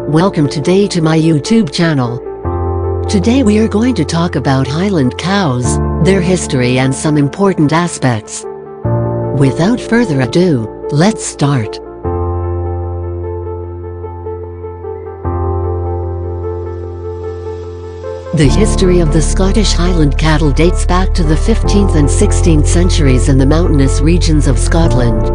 Welcome today to my YouTube channel. Today we are going to talk about Highland cows, their history and some important aspects. Without further ado, let's start. The history of the Scottish Highland cattle dates back to the 15th and 16th centuries in the mountainous regions of Scotland.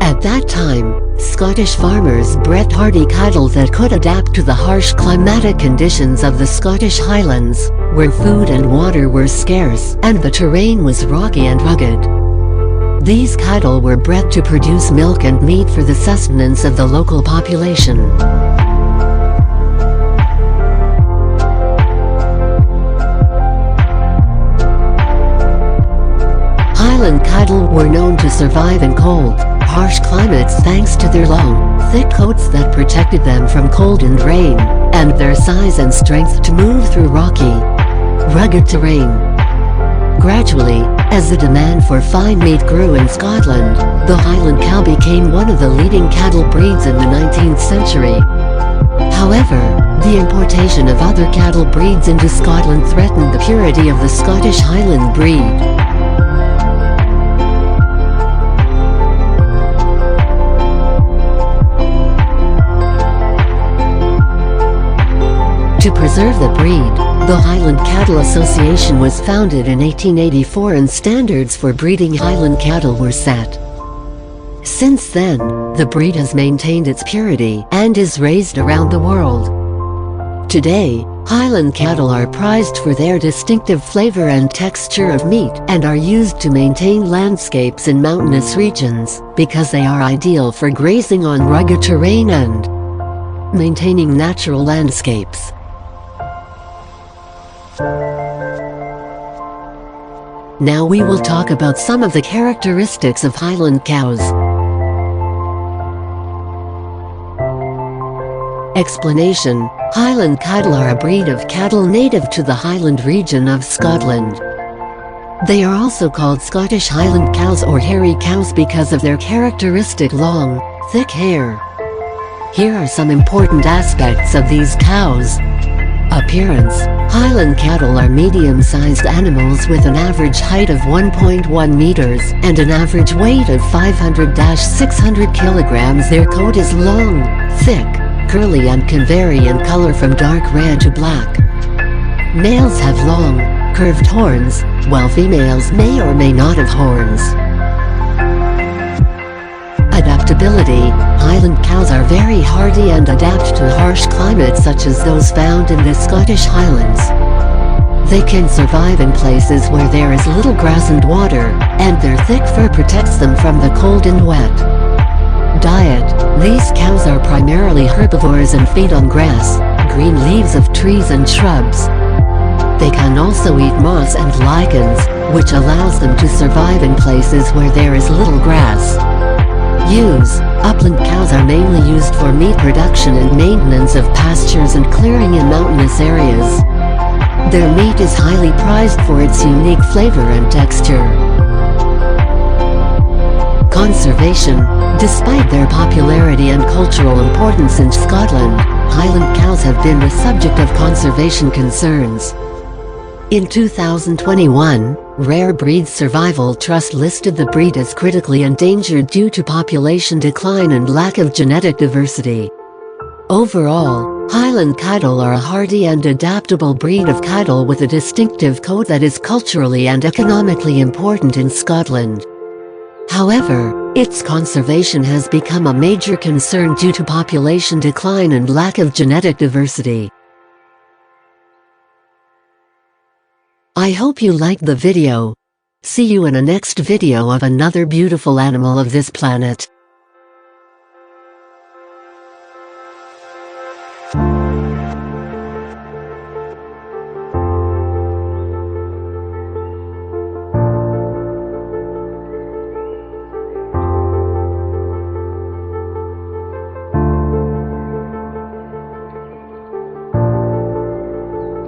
At that time, Scottish farmers bred hardy cattle that could adapt to the harsh climatic conditions of the Scottish Highlands, where food and water were scarce and the terrain was rocky and rugged. These cattle were bred to produce milk and meat for the sustenance of the local population. Highland cattle were known to survive in cold, harsh climates thanks to their long, thick coats that protected them from cold and rain, and their size and strength to move through rocky, rugged terrain. Gradually, as the demand for fine meat grew in Scotland, the Highland cow became one of the leading cattle breeds in the 19th century. However, the importation of other cattle breeds into Scotland threatened the purity of the Scottish Highland breed. To preserve the breed, the Highland Cattle Association was founded in 1884 and standards for breeding Highland cattle were set. Since then, the breed has maintained its purity and is raised around the world. Today, Highland cattle are prized for their distinctive flavor and texture of meat and are used to maintain landscapes in mountainous regions because they are ideal for grazing on rugged terrain and maintaining natural landscapes. Now we will talk about some of the characteristics of Highland cows. Explanation: Highland cattle are a breed of cattle native to the Highland region of Scotland. They are also called Scottish Highland cows or hairy cows because of their characteristic long, thick hair. Here are some important aspects of these cows. Appearance: Highland cattle are medium-sized animals with an average height of 1.1 meters and an average weight of 500-600 kilograms. Their coat is long, thick, curly and can vary in color from dark red to black. Males have long, curved horns, while females may or may not have horns. Adaptability: Highland cows are very hardy and adapt to harsh climates such as those found in the Scottish Highlands. They can survive in places where there is little grass and water, and their thick fur protects them from the cold and wet. Diet: these cows are primarily herbivores and feed on grass, green leaves of trees and shrubs. They can also eat moss and lichens, which allows them to survive in places where there is little grass. Use: upland cows are mainly used for meat production and maintenance of pastures and clearing in mountainous areas. Their meat is highly prized for its unique flavor and texture. Conservation: despite their popularity and cultural importance in Scotland, Highland cows have been the subject of conservation concerns. In 2021, Rare Breeds Survival Trust listed the breed as critically endangered due to population decline and lack of genetic diversity. Overall, Highland cattle are a hardy and adaptable breed of cattle with a distinctive coat that is culturally and economically important in Scotland. However, its conservation has become a major concern due to population decline and lack of genetic diversity. I hope you liked the video. See you in a next video of another beautiful animal of this planet.